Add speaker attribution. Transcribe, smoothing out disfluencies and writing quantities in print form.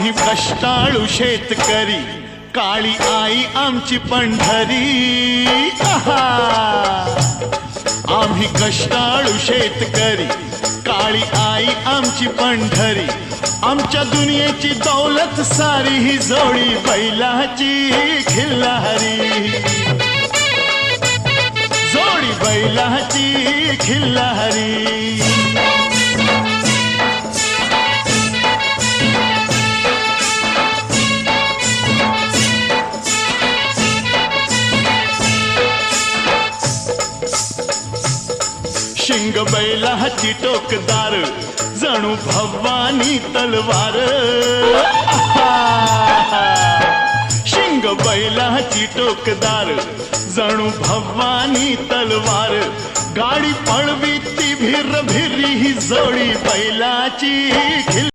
Speaker 1: आम्ही कष्टाळू शेतकरी, काळी आई आमची पंढरी. आहा! आम्ही कष्टाळू शेतकरी, काळी आई आमची पंढरी. आमच्या दुनियेची दौलत सारी ही जोडी बैलाची खिल्लारी. जोडी बैलाची खिल्लारी. शिंग बैलाची टोकदार, जणू भवानी तलवार. शिंग बैलाची टोकदार, जणू भवानी तलवार. गाडी पळवी ती भिर भिरी, ही जोडी बैलाची खिल्लारी.